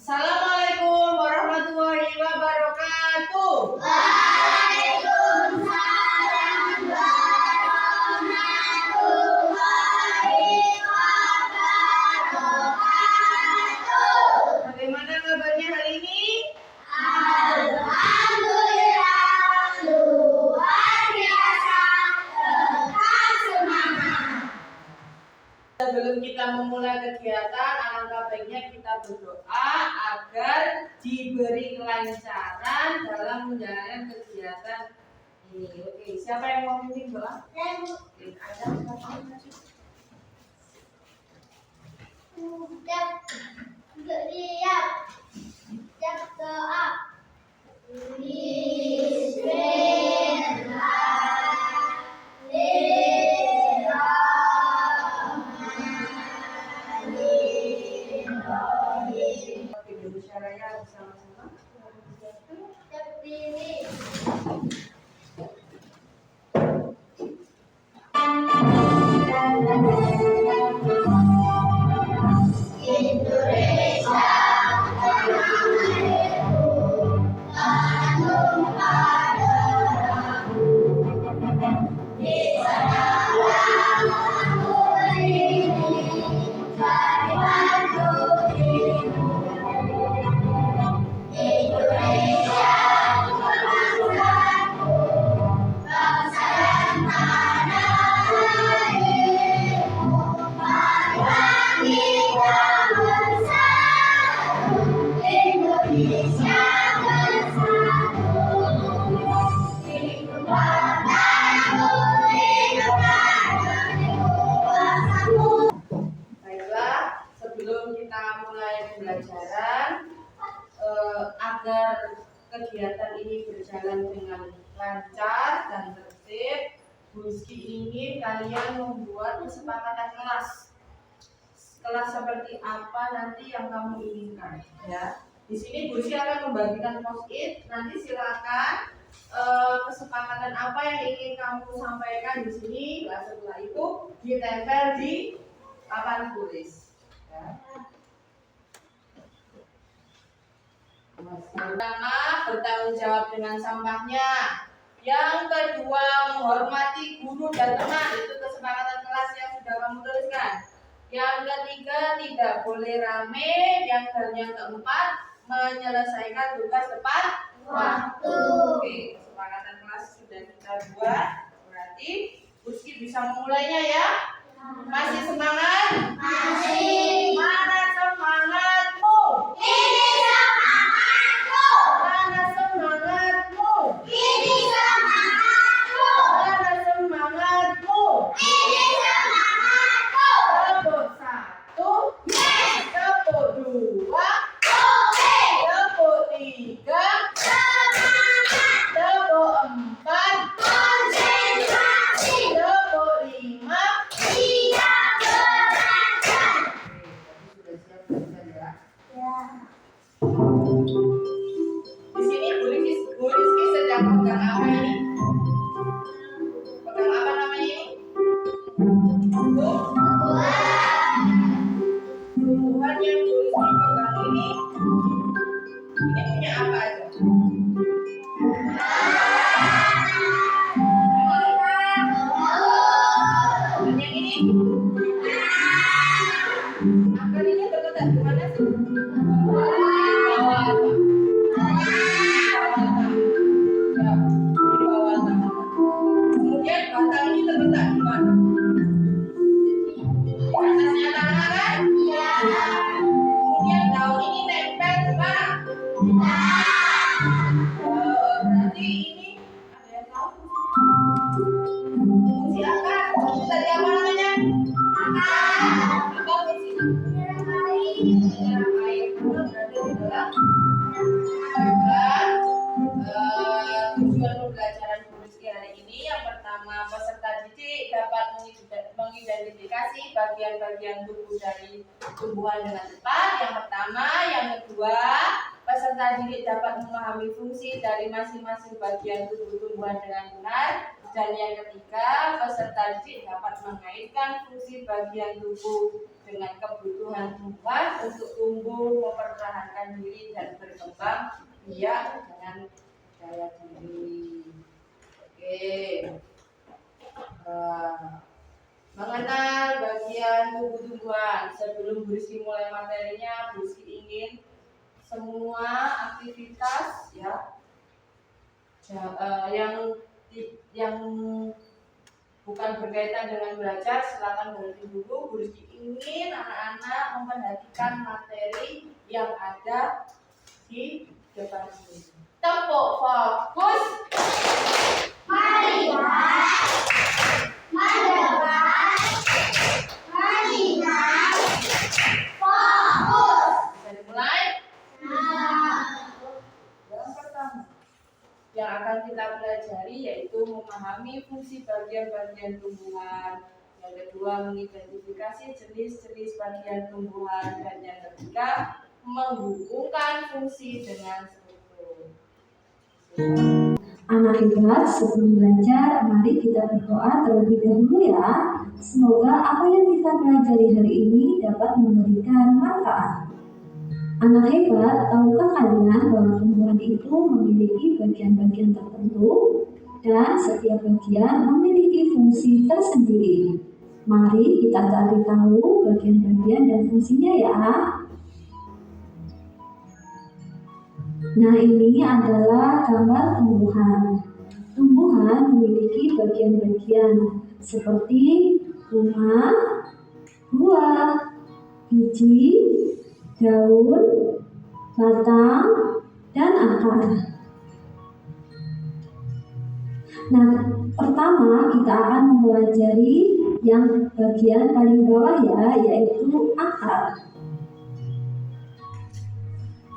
Assalamualaikum warahmatullahi wabarakatuh. Waalaikumsalam warahmatullahi wabarakatuh. Bagaimana kabarnya hari ini? Alhamdulillah, luar biasa, tetap semangat. Sebelum kita memulai kegiatan, alangkah baiknya kita berdoa agar diberi kelancaran dalam menjalankan kegiatan ini. Oke, siapa yang mau memimpin doa? Oke, ada Siap doa. Bismillahirrahmanirrahim. Oke, Indonesia Raya bersama-sama. Berdiri. Indonesia tanah airku, tanah tumpah darahku. Di sanalah aku berdiri, cari bantu dirimu. Indonesia bangsaku, bangsa dan tanah airku. Marilah kita bersatu, Indonesia bersatu. Hidup bangsaku, hidup bangsaku. Baiklah, sebelum kita mulai pembelajaran, agar kegiatan ini berjalan dengan lancar dan tertib, Bu Rizky ingin kalian membuat kesepakatan kelas. Kelas seperti apa nanti yang kamu inginkan, ya. Di sini Bu Rizky akan membagikan post-it. Nanti silakan kesepakatan apa yang ingin kamu sampaikan di sini. Nah, setelah itu ditempel di papan tulis. Ya. Pertama, bertanggung jawab dengan sampahnya. Yang kedua, menghormati guru dan teman. Itu kesepakatan kelas yang sudah kamu tuliskan. Yang ketiga, tidak boleh rame. Dan yang keempat, menyelesaikan tugas tepat waktu. Oke, kesepakatan kelas sudah kita buat. Berarti Rizky bisa memulainya ya. Masih semangat? Masih. Mana semangatmu? Ini semangatku. Mana semangatmu? Ini semangatku. Mana semangatmu? Ini semangatku. Tepuk satu, Yes. tepuk dua, Oke. tepuk tiga, Semangat. tepuk empat, Konsentrasi. tepuk lima. Siap belajar. Sudah siap belajar ya. Ya. Di sini Bu Rizky sedang pegang apa ini? Pegang apa namanya ini? Tumbuhan yang Bu Rizky pegang ini punya apa aja? Dan yang ini? Akar ini terletak di mana sih? Bawah apa? Ya, di bawah tanah. Kemudian batang ini terletak di mana? Di atasnya tanah kan? Kemudian daun ini nempel di mana? Berarti ini ada yang tahu? Fungsi akar. Tadi apa namanya? Apa fungsinya? Menyerap air. Berarti adalah tujuan pembelajaran Bu Rizky hari ini. Yang pertama, peserta didik dapat mengidentifikasi bagian-bagian tubuh dari tumbuhan dengan tepat. Yang pertama, yang kedua, peserta didik dapat memahami fungsi dari masing-masing bagian tubuh tumbuhan dengan benar. Dan yang ketiga, peserta didik dapat mengaitkan fungsi bagian tubuh dengan kebutuhan tumbuhan untuk tumbuh, mempertahankan diri dan berkembang biak dengan daya diri. Oke. Mengenal bagian tumbuh-tumbuhan. Sebelum Bu Rizky mulai materinya, Bu Rizky ingin semua aktivitas yang bukan berkaitan dengan belajar silakan berhenti dulu. Bu Rizky ingin anak-anak memperhatikan materi yang ada di depan ini. Tepuk fokus. Melihat, mendebat, melihat, fokus. Bisa dimulai. Yang pertama yang akan kita pelajari yaitu memahami fungsi bagian-bagian tumbuhan. Yang kedua, mengidentifikasi jenis-jenis bagian tumbuhan. Dan yang ketiga, menghubungkan fungsi dengan struktur. Anak hebat, sebelum belajar, mari kita berdoa terlebih dahulu ya. Semoga apa yang kita pelajari hari ini dapat memberikan manfaat. Anak hebat, tahukah kalian bahwa tumbuhan itu memiliki bagian-bagian tertentu dan setiap bagian memiliki fungsi tersendiri. Mari kita cari tahu bagian-bagian dan fungsinya ya. Nah, ini adalah gambar tumbuhan. Tumbuhan memiliki bagian-bagian seperti bunga, buah, biji, daun, batang, dan akar. Nah, pertama kita akan mempelajari yang bagian paling bawah ya, yaitu akar.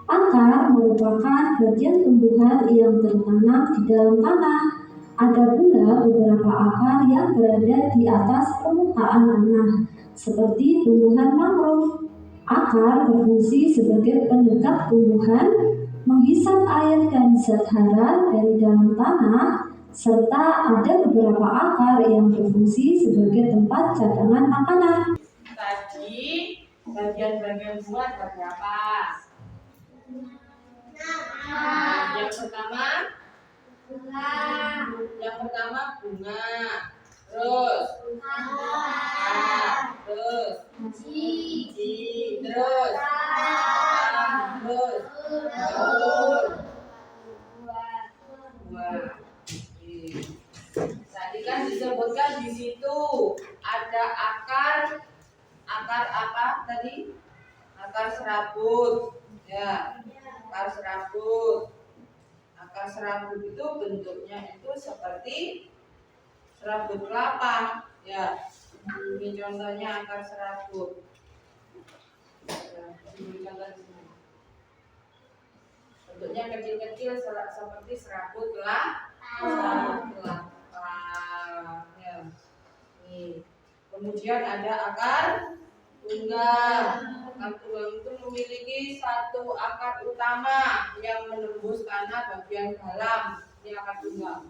Akar merupakan bagian tumbuhan yang tertanam di dalam tanah. Ada pula beberapa akar yang berada di atas permukaan tanah, seperti tumbuhan mangrove. Akar berfungsi sebagai pendekat tumbuhan, menghisap air dan zat hara dari dalam tanah, serta ada beberapa akar yang berfungsi sebagai tempat cadangan makanan. Tadi bagian-bagian bunga ada berapa? Yang pertama bunga, terus terus biji, terus daun, buah. Tadi kan disebutkan di situ ada akar apa tadi? Akar serabut, ya. Akar serabut itu bentuknya itu seperti serabut kelapa, ya. Ini contohnya akar serabut. Ini contoh di sini. Bentuknya kecil-kecil seperti serabut kelapa. Ya. Nih. Kemudian ada akar tunggal. Akar tunggal itu memiliki satu akar utama yang menembus tanah bagian dalam. Ini akar tunggal.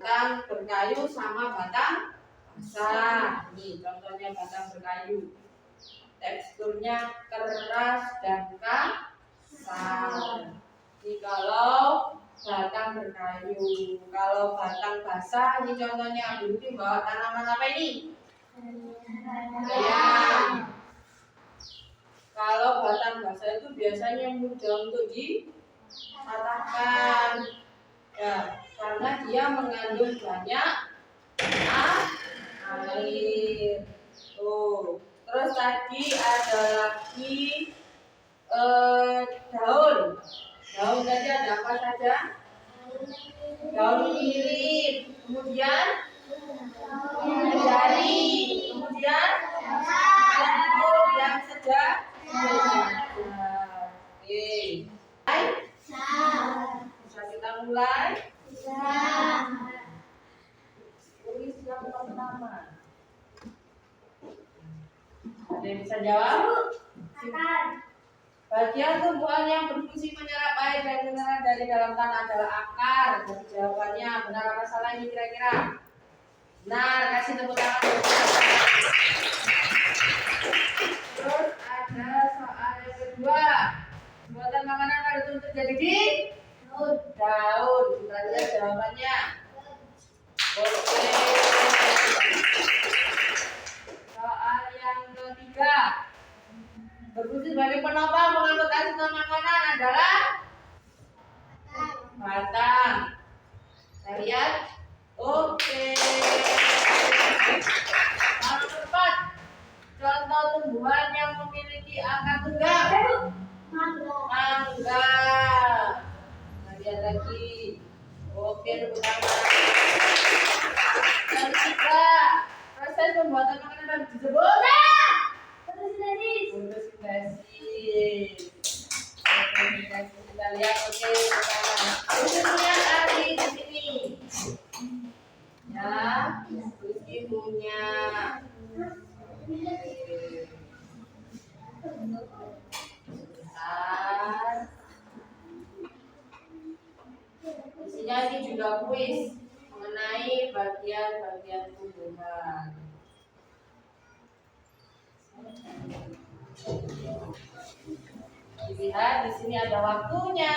Batang berkayu sama batang basah. Ini contohnya batang berkayu. Teksturnya keras dan kasar. Ini kalau batang berkayu. Kalau batang basah, ini contohnya Budi bawa tanaman apa ini? Bayam. Kalau batang basah itu biasanya mudah untuk dipatahkan, ya, karena dia mengandung banyak air. Tuh. Terus tadi ada lagi daun. Daun tadi ada apa saja? Daun lilin. Kemudian jari. Kemudian yang sedang. Oke. Bisa kita mulai? Tulis yang pertama. Ada yang bisa jawab? Bagian tumbuhan yang berfungsi menyerap air dan mineral dari dalam tanah adalah akar. Jadi jawabannya benar apa salah ini kira-kira? Benar, kasih tepuk tangan. Terus ada soal yang kedua. Buatan makanan pada tumbuh jadi di daun. Kita lihat jawabannya. Oke. Soal yang ketiga. Berfungsi sebagai penopang mengangkut asupan makanan adalah batang. Kita lihat. Oke. Yang keempat. Contoh tumbuhan yang memiliki akar tunggal. Mangga. Kita lihat lagi. Oke, tepuk tangan. Yang ketiga. Proses pembuatan makanan harus disebut fotosintesis. Kita lihat, oke, pertama. Khususnya tadi di sini. Ya, Rizky punya. Sebentar. Di sini ada juga kuis mengenai bagian-bagian tumbuhan. Dilihat di sini ada waktunya.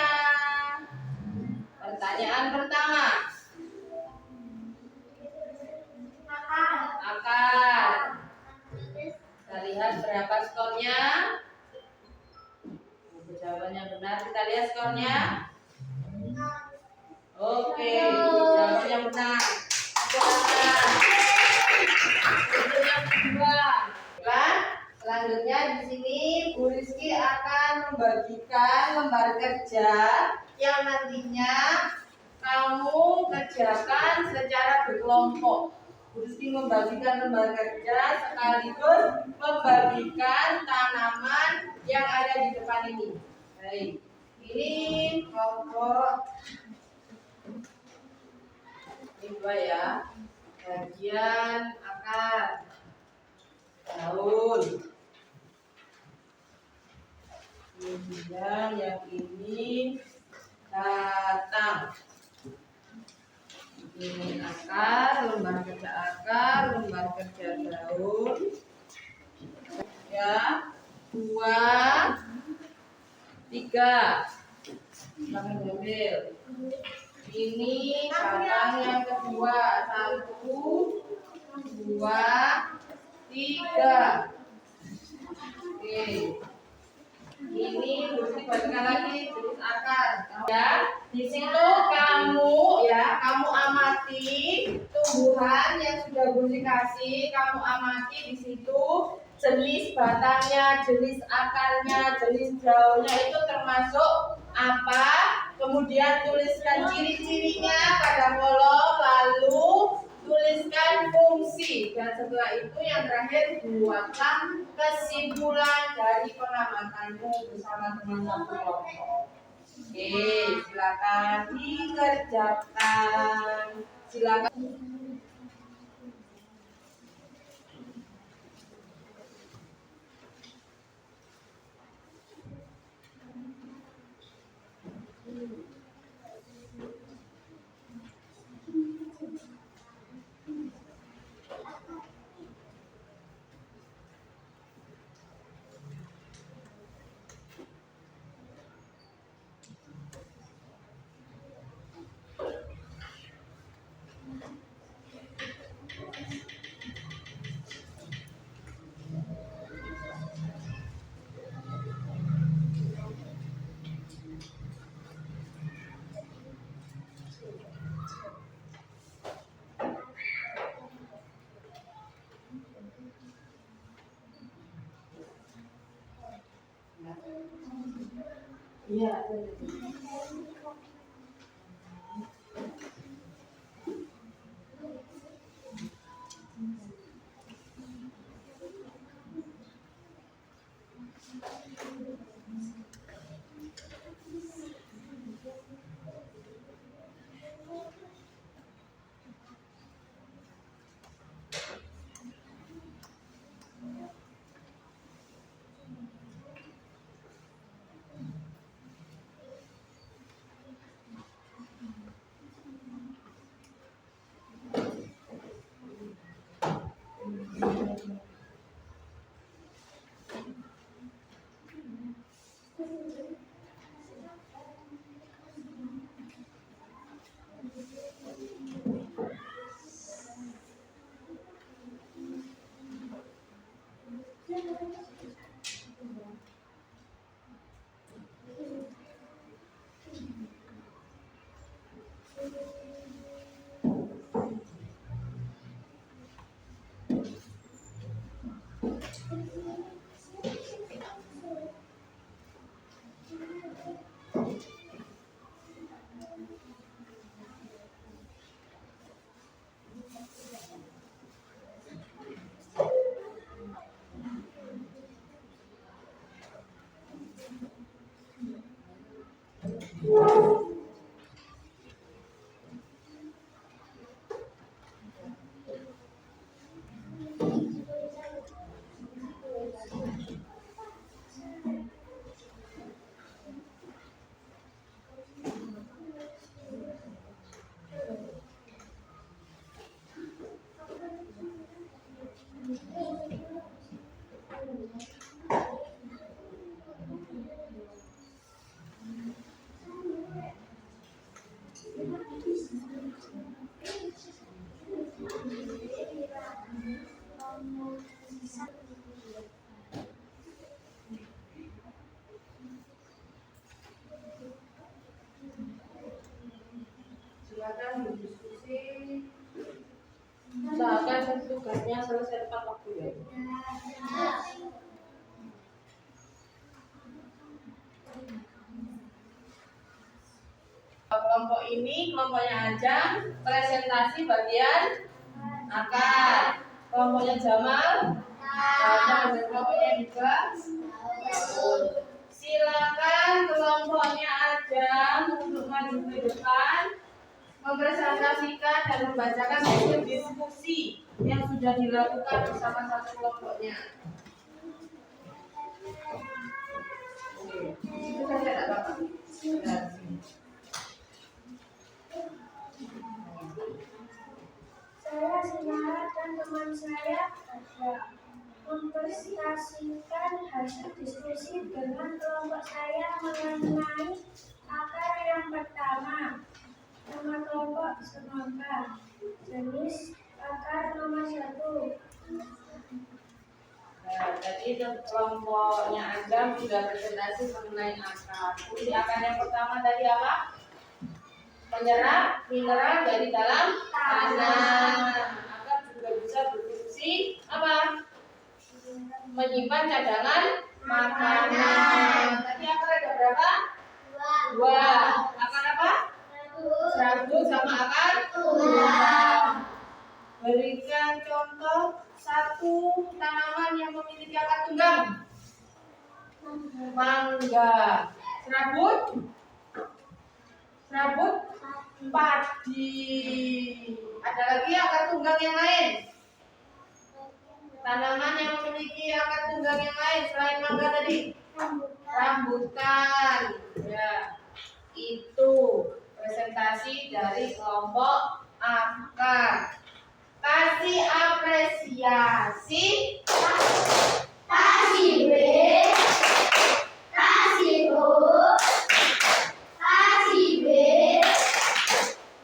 Pertanyaan pertama. Akar. Kita lihat berapa skornya. Jawabannya benar. Kita lihat skornya. Oke, jawabannya benar. Untuk yang kedua. Selanjutnya di sini Bu Rizky akan membagikan lembar kerja yang nantinya kamu kerjakan secara berkelompok. Bu Rizky membagikan lembar kerja sekaligus membagikan tanaman yang ada di depan ini. Baik, ini kelompok ini dua ya. Bagian akar daun. Kemudian yang ini batang. Ini akar, lembar kerja akar, lembar kerja daun. Ya, 2, 3. Jangan mobil. Ini batang yang kedua. 1, 2, 3. Oke. Ini harus dibagikan lagi jenis akar. Ya, di situ kamu amati tumbuhan yang sudah Bunda kasih. Kamu amati di situ jenis batangnya, jenis akarnya, jenis daunnya itu termasuk apa. Kemudian tuliskan ciri-cirinya pada kolom, lalu tuliskan fungsi, dan setelah itu yang terakhir buatlah kesimpulan dari pengamatanmu bersama teman satu kelompok. Oke, silakan dikerjakan. Silakan. Iya. kelompok ini kelompoknya Ajeng presentasi bagian akar. Kelompoknya Jamal dan kelompoknya juga. Silakan kelompoknya Ajeng untuk maju ke depan, mempresentasikan dan membacakan hasil diskusi yang sudah dilakukan bersama satu kelompoknya. Itu saja tak apa-apa. Saya Sinara dan teman saya ada mempresentasikan hasil diskusi dengan kelompok saya mengenai akar yang pertama. Nama kelompok semangka, jenis akar nomor 1. Nah, jadi itu kelompoknya Anda sudah presentasi mengenai akar. Fungsi akar yang pertama tadi apa? Menyerap mineral dari dalam tanah. Akar juga bisa berfungsi apa? Menyimpan cadangan makanan. Tadi akar ada berapa? 2. Akar apa? Serabut sama akar tunggal. Berikan contoh satu tanaman yang memiliki akar tunggal. Mangga. Serabut padi. Ada lagi akar tunggal yang lain. Tanaman yang memiliki akar tunggal yang lain selain mangga tadi. Rambutan. Ya, itu presentasi dari kelompok akar. Kasih apresiasi. Kasih B, kasih O, kasih B.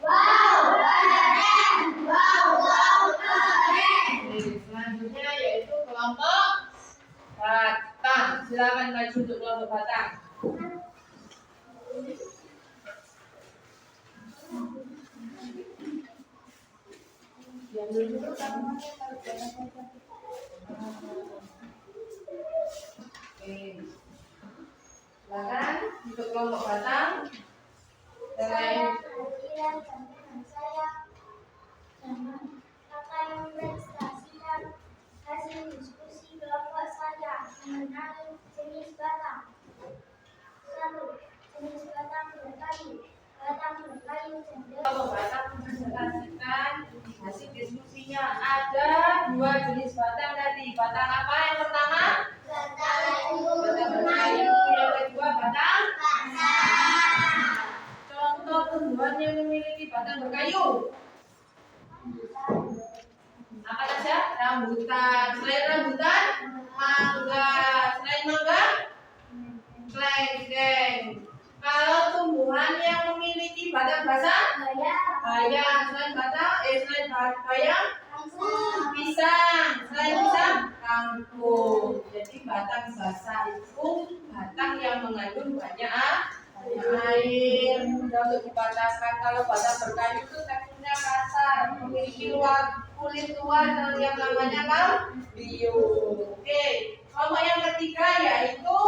Wow, keren. Wow, keren. Selanjutnya yaitu kelompok batang. Silakan maju untuk kelompok batang. Yang dulu tanamannya taruh di atas saja. Oke. Silakan untuk kelompok batang. Saya Fadila dan teman saya akan mempresentasikan hasil diskusi kelompok saya mengenai jenis batang. 1. Jenis batang berkayu. Batang berkayu cenderung Kelompok batang mempresentasikan hasil diskusinya. Ada 2 jenis batang tadi. Batang apa yang pertama? Batang berkayu. Yang kedua batang. Contoh tumbuhan yang memiliki batang berkayu. Apa saja? Rambutan. Selain rambutan, mangga. Selain mangga, klengkeng. Kalau tumbuhan yang memiliki batang basah, bayam. Selain bayam, pisang. Selain pisang, kangkung. Jadi batang basah itu batang yang mengandung banyak air. Mudah untuk dipatahkan. Kalau batang berkayu itu teksturnya kasar, memiliki kulit luar yang namanya kambium. Oke, kelompok yang ketiga yaitu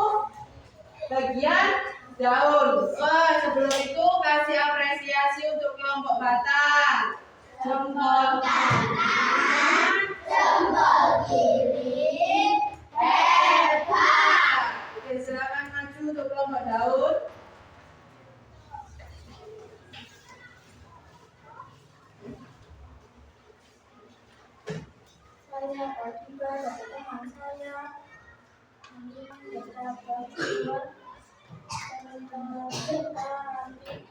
bagian daun. Sebelum itu kasih apresiasi untuk kelompok batang. Jempol kanan, jempol kiri, hebat. Oke, silakan maju untuk kelompok daun. Saya Fadila dan teman saya beberapa keluar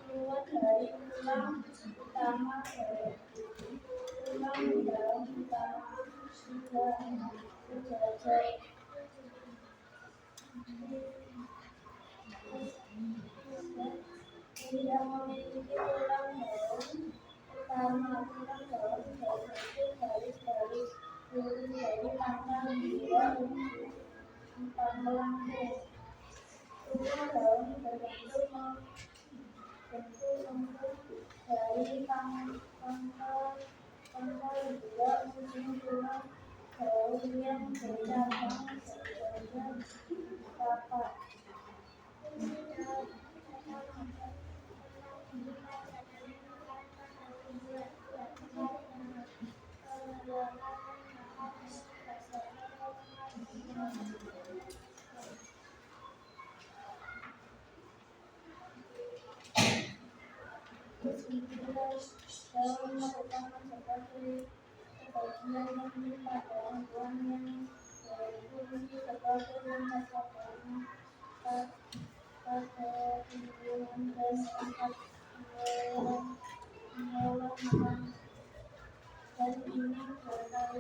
keluar dari tulang utama tulang dalam utama jejak tidak memiliki tulang daun utama. Tulang daun terbentuk garis-garis lurus dari pangkal hingga pangkalan tulang daun berbentuk dari pangkal hingga ujung tulang daun yang bercabang sebagai tapak. daun merupakan seperti kebahagiaan yang menimpa orang tuanya, yaitu sebagai mengatakannya pada hubungan dan angkat menyelamatkan dan ini berkaitan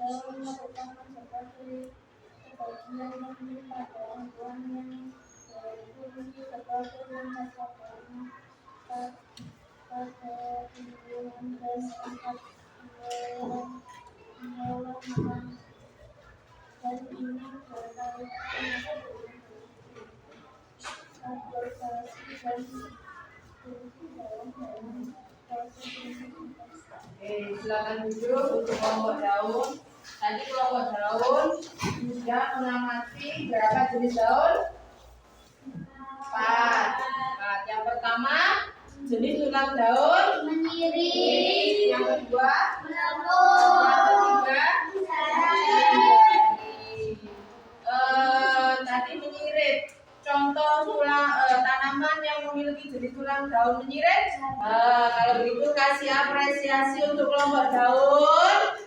daun merupakan seperti kebahagiaan yang menimpa orang tuanya, yaitu sebagai mengatakannya pada hubungan dan angkat menyelamatkan dan ini berkaitan advokasi dan dalam proses Oke, silakan duduk untuk kelompok daun. Tadi kelompok daun sudah mengamati berapa jenis daun? 4. Yang pertama jenis tulang daun menyiring, yang kedua, melengkung, yang ketiga, tadi menyirit. Contoh tanaman yang memiliki jenis tulang daun menyirit. Kalau begitu kasih apresiasi untuk kelompok daun.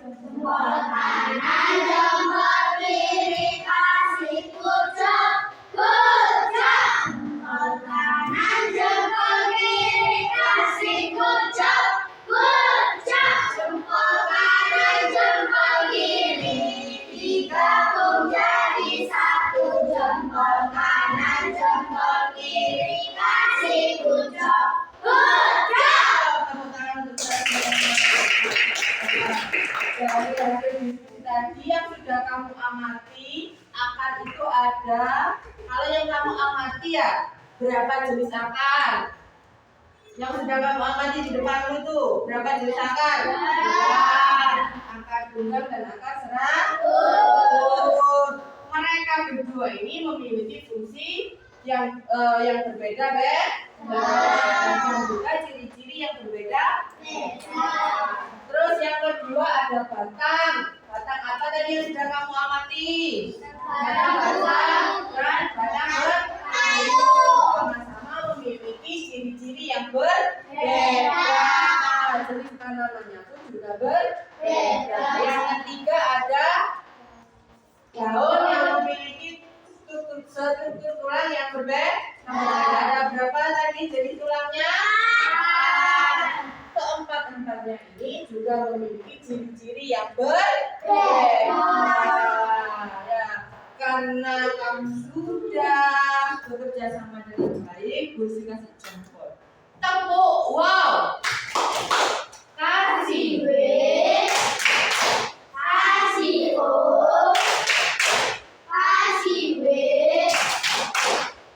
jempol kanan, jempol kiri, kasih kucuk, kucuk. Jempol kanan, jempol kiri, kasih kucuk, kucuk. Jempol kanan, jempol kiri, digabung jadi satu. Jempol kanan, jempol kiri, kasih kucuk, kucuk. Tepuk tangan untuk dari tadi yang sudah kamu amati, akar itu ada. Kalau yang kamu amati ya, berapa jenis akar? Yang sudah kamu amati di depanmu itu, berapa jenis akar? Akar tunggal dan akar serabut. Mereka berdua ini memiliki fungsi yang berbeda, dan juga ciri-ciri yang berbeda. Terus yang kedua ada batang. Batang apa tadi yang sudah kamu amati? Batang dan batang berkayu. Sama-sama memiliki ciri-ciri yang berbeda. Jenis tanamannya pun juga berbeda. Yang ketiga ada daun yang memiliki struktur tulang yang berbeda. Ada berapa tadi jenis tulangnya? Keempat-empatnya ini juga memiliki ciri-ciri yang berbeda. Ya, karena kamu sudah bekerja sama dengan baik, Bu Sri kasih jempol. Tepuk, wow. Kasih B, Kasih O, kasih B.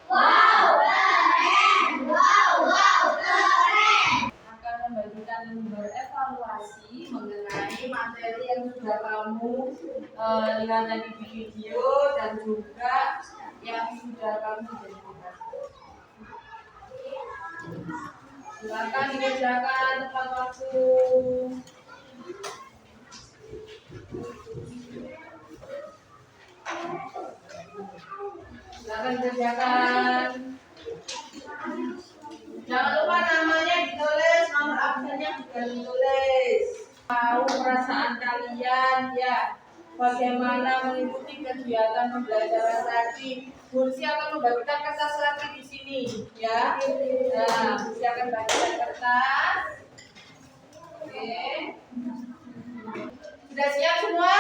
Wow, keren. Wow, keren. akan membagikan lembar evaluasi mengenai materi yang sudah kamu lihat tadi di video dan juga yang sudah kamu identifikasi. Silakan dikerjakan tepat waktu. Silakan dikerjakan. Jangan lupa namanya ditulis, nomor absennya juga ditulis. Tahu perasaan kalian ya, bagaimana mengikuti kegiatan pembelajaran tadi. Bursi akan membagikan kertas lagi di sini, ya. Nah, Bursi akan bagikan kertas. Oke. Sudah siap semua?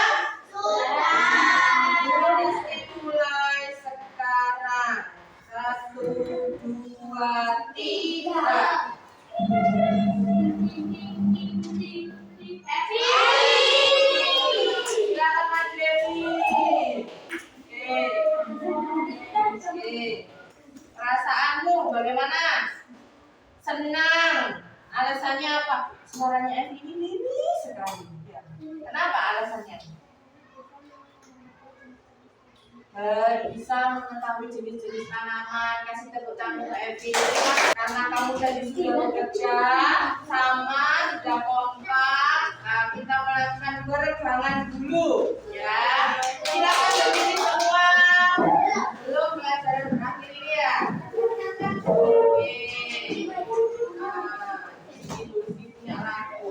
Tulis mulai sekarang. 1, 2, 3. Silakan Mas Dewi. Oke. Perasaanmu bagaimana? Senang. Alasannya apa? Suaranya Evi ini lirih sekali. Ya. Kenapa alasannya? bisa mengetahui jenis-jenis tanaman. Kasih tepuk tangan untuk Evi. Karena kamu tadi sudah bekerja sama, sudah kompak, nah, kita melakukan peregangan dulu, ya. Silakan berdiri semua. Belum pelajaran terakhir ini ya. Oke. Nah, ini punya aku.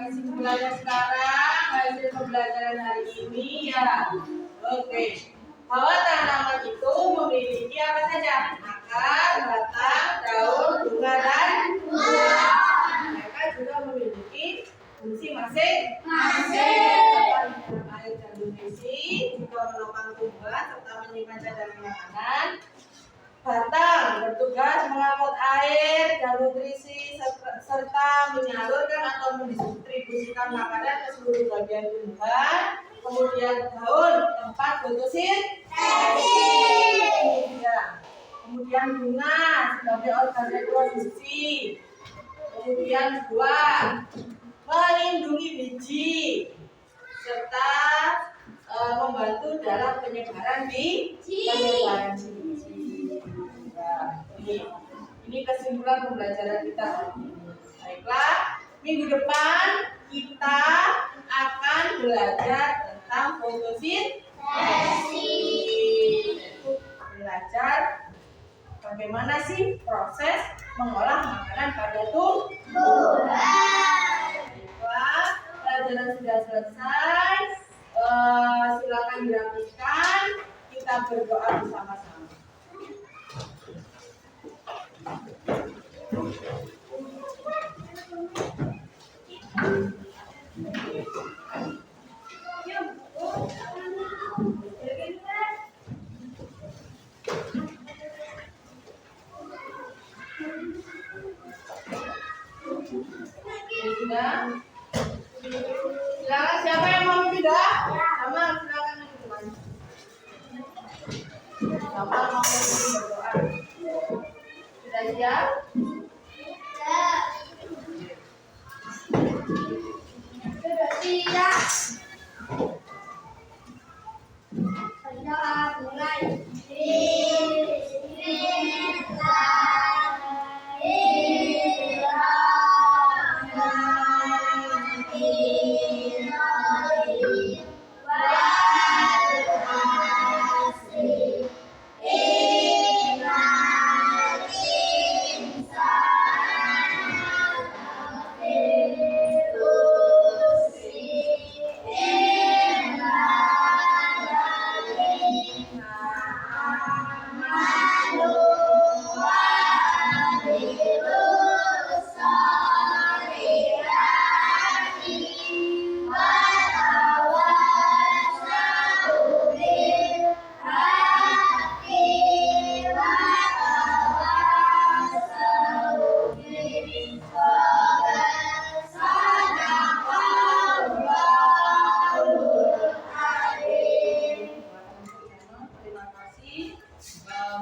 Kesimpulannya sekarang hasil pembelajaran hari ini ya. Oke. Bahwa tanaman itu memiliki apa saja? Akar, batang, daun, bunga dan buah. Mereka juga memiliki fungsi masing-masing. Air dan nutrisi, juga menopang tumbuhan serta menyimpan cadangan makanan. Batang bertugas mengangkut air dan nutrisi serta menyalurkan atau mendistribusikan makanan ke seluruh bagian tumbuhan. Kemudian daun tempat fotosintesis. Kemudian bunga sebagai organ reproduksi. Kemudian buah melindungi biji serta membantu dalam penyebaran biji. Ini kesimpulan pembelajaran kita hari ini. Baiklah, minggu depan kita akan belajar tentang fotosintesis. Belajar bagaimana sih proses mengolah makanan pada tumbuhan. Baiklah, pelajaran sudah selesai. Silakan dirapikan. Kita berdoa bersama-sama. Sudah. Silakan siapa yang mau pindah? Sama silakan yang depan. Sama mau berdoa. Sudah siap? Sudah siap. Kita mulai.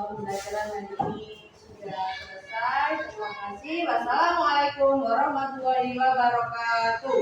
Pembelajaran hari ini sudah selesai. Terima kasih. Wassalamualaikum warahmatullahi wabarakatuh.